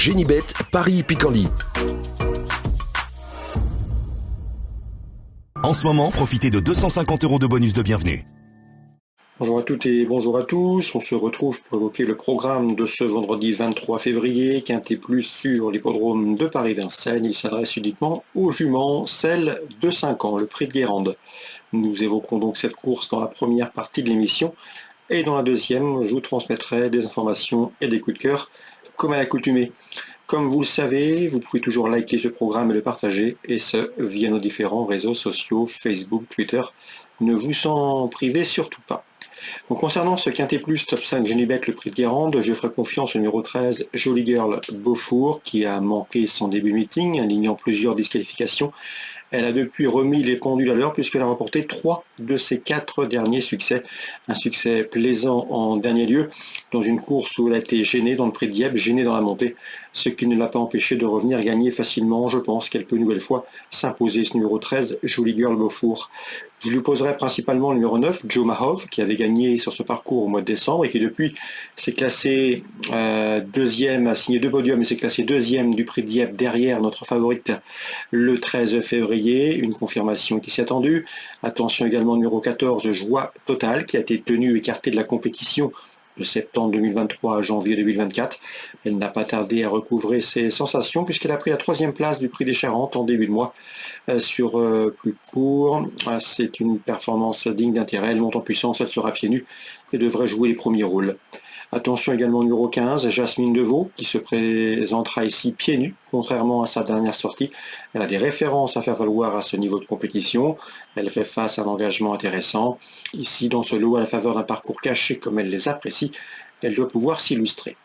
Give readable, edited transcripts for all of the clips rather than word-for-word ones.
Génibet, Paris-Picardie. En ce moment, profitez de 250 € de bonus de bienvenue. Bonjour à toutes et bonjour à tous. On se retrouve pour évoquer le programme de ce vendredi 23 février, Quintet Plus sur l'hippodrome de Paris-Vincennes. Il s'adresse uniquement aux juments, celle de 5 ans, le prix de Guérande. Nous évoquerons donc cette course dans la première partie de l'émission. Et dans la deuxième, je vous transmettrai des informations et des coups de cœur, comme à l'accoutumée. Comme vous le savez, vous pouvez toujours liker ce programme et le partager, et ce, via nos différents réseaux sociaux, Facebook, Twitter. Ne vous en privez surtout pas. Donc, concernant ce Quintet Plus Top 5 Génibet, le prix de Guérande, je ferai confiance au numéro 13, Jolly Girl Beaufour, qui a manqué son début meeting, alignant plusieurs disqualifications. Elle a depuis remis les pendules à l'heure puisqu'elle a remporté 3 de ses 4 derniers succès. Un succès plaisant en dernier lieu dans une course où elle a été gênée dans le prix de Dieppe, gênée dans la montée, ce qui ne l'a pas empêché de revenir gagner facilement. Je pense qu'elle peut une nouvelle fois s'imposer, ce numéro 13, Jolly Girl Beaufour. Je lui poserai principalement le numéro 9, Joe Mahov, qui avait gagné sur ce parcours au mois de décembre et qui depuis s'est classé deuxième, a signé 2 podiums et s'est classé deuxième du prix de Dieppe derrière notre favorite le 13 février. Une confirmation est ici attendue. Attention également au numéro 14, Joie Totale, qui a été tenue écartée de la compétition de septembre 2023 à janvier 2024. Elle n'a pas tardé à recouvrer ses sensations puisqu'elle a pris la 3e place du prix des Charentes en début de mois sur plus court. C'est une performance digne d'intérêt. Elle monte en puissance, elle sera pieds nus et devrait jouer les premiers rôles. Attention également au numéro 15, Jasmine Deveau, qui se présentera ici pieds nus, contrairement à sa dernière sortie. Elle a des références à faire valoir à ce niveau de compétition. Elle fait face à un engagement intéressant. Ici, dans ce lot, à la faveur d'un parcours caché comme elle les apprécie, elle doit pouvoir s'illustrer.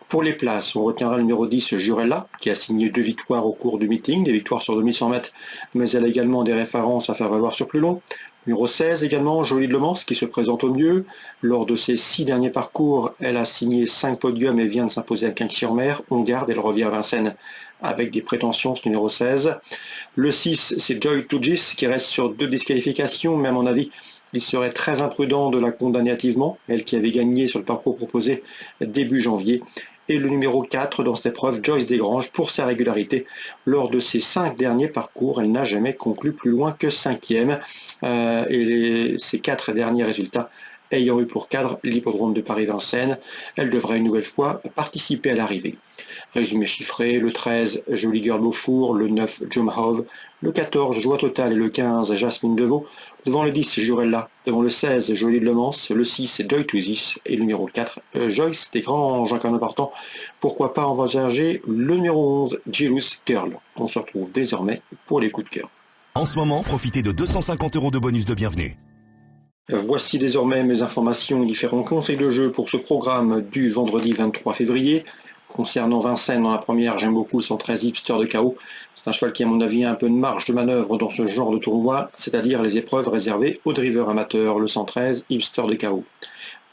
Pour les places, on retiendra le numéro 10, Jurella, qui a signé 2 victoires au cours du meeting, des victoires sur 2100 mètres, mais elle a également des références à faire valoir sur plus long. Numéro 16 également, Jolie de Le Mans, qui se présente au mieux. Lors de ses 6 derniers parcours, elle a signé 5 podiums et vient de s'imposer à Quinques-sur-Mer. On garde, elle revient à Vincennes avec des prétentions, ce numéro 16. Le 6, c'est Joy to Gis, qui reste sur 2 disqualifications, mais à mon avis, il serait très imprudent de la condamner hâtivement, elle qui avait gagné sur le parcours proposé début janvier. Et le numéro 4 dans cette épreuve, Joyce Desgranges, pour sa régularité. Lors de ses 5 derniers parcours, elle n'a jamais conclu plus loin que 5e. Ses 4 derniers résultats ayant eu pour cadre l'hippodrome de Paris-Vincennes, elle devrait une nouvelle fois participer à l'arrivée. Résumé chiffré, le 13, Jolly Girl Beaufour, le 9, Joe Mahov, le 14, Joie Totale et le 15, Jasmine Deveau. Devant le 10, Jurella. Devant le 16, Jolie de Le Mans. Le 6, Joy to This. Et le numéro 4, Joyce Desgranges. En important, pourquoi pas envisager le numéro 11, Jealous Girl. On se retrouve désormais pour les coups de cœur. En ce moment, profitez de 250 € de bonus de bienvenue. Voici désormais mes informations et différents conseils de jeu pour ce programme du vendredi 23 février. Concernant Vincennes, dans la première, j'aime beaucoup le 113 Hipster de KO. C'est un cheval qui, à mon avis, a un peu de marge de manœuvre dans ce genre de tournoi, c'est-à-dire les épreuves réservées aux drivers amateurs, le 113 Hipster de KO.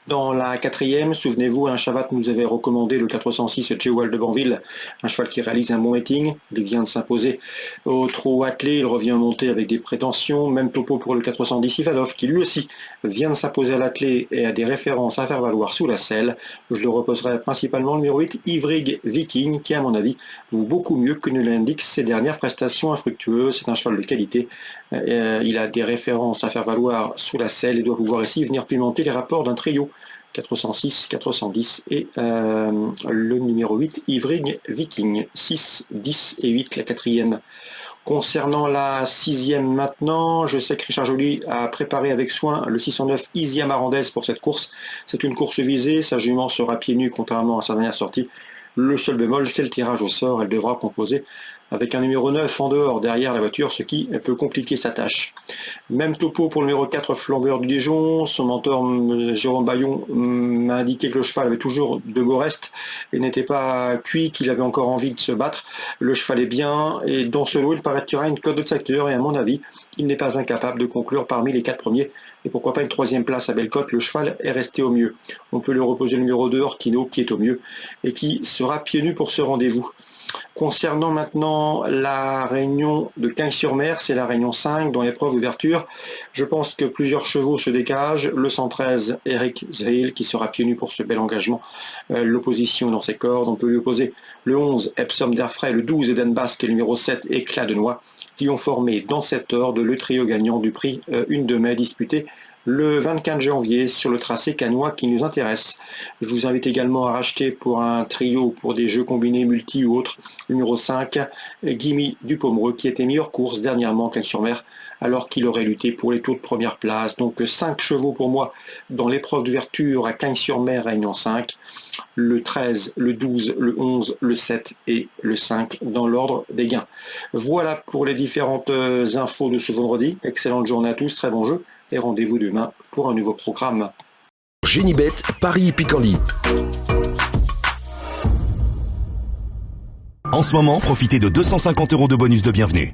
Dans la 4e, souvenez-vous, Alain Chavat nous avait recommandé le 406 Jewel de Banville, un cheval qui réalise un bon meeting. Il vient de s'imposer au trot attelé, il revient monter avec des prétentions. Même topo pour le 410 Ivadov, qui lui aussi vient de s'imposer à l'attelé et a des références à faire valoir sous la selle. Je le reposerai principalement le numéro 8, Ivrig Viking, qui à mon avis vaut beaucoup mieux que ne l'indiquent ses dernières prestations infructueuses. C'est un cheval de qualité. Il a des références à faire valoir sous la selle et doit pouvoir ici venir pimenter les rapports d'un trio 406, 410 et le numéro 8, Ivrig Viking, 6, 10 et 8, la 4e. Concernant la 6e maintenant, je sais que Richard Joly a préparé avec soin le 609 Isia Marandès pour cette course. C'est une course visée, sa jument sera pieds nus contrairement à sa dernière sortie. Le seul bémol, c'est le tirage au sort, elle devra composer avec un numéro 9 en dehors derrière la voiture, ce qui peut compliquer sa tâche. Même topo pour le numéro 4, Flambeur du Dijon. Son mentor Jérôme Baillon m'a indiqué que le cheval avait toujours de beaux restes et n'était pas cuit, qu'il avait encore envie de se battre. Le cheval est bien et dans ce lot, il paraît qu'il y aura une cote de secteur et à mon avis, il n'est pas incapable de conclure parmi les 4 premiers. Et pourquoi pas une 3e place à Bellecote, le cheval est resté au mieux. On peut lui reposer le numéro 2, Ortino, qui est au mieux et qui sera pieds nus pour ce rendez-vous. Concernant maintenant la réunion de Cagnes-sur-Mer, c'est la réunion 5 dans l'épreuve d'ouverture. Je pense que plusieurs chevaux se dégagent. Le 113, Eric Zahil, qui sera pieds nus pour ce bel engagement. L'opposition dans ses cordes, on peut lui opposer le 11, Epsom d'Airfray, le 12, Eden Basque et le numéro 7, Éclat de Noix, qui ont formé dans cet ordre le trio gagnant du prix Une de mai disputé le 24 janvier sur le tracé cannois qui nous intéresse. Je vous invite également à racheter pour un trio, pour des jeux combinés multi ou autres, le numéro 5, Gimme du Pomereux, qui était meilleure course dernièrement Cagnes-sur-Mer, alors qu'il aurait lutté pour les tours de première place. Donc 5 chevaux pour moi dans l'épreuve d'ouverture à Cagnes-sur-Mer, réunion 5. Le 13, le 12, le 11, le 7 et le 5 dans l'ordre des gains. Voilà pour les différentes infos de ce vendredi. Excellente journée à tous, très bon jeu et rendez-vous demain pour un nouveau programme. Génibet, Paris Picardie. En ce moment, profitez de 250 € de bonus de bienvenue.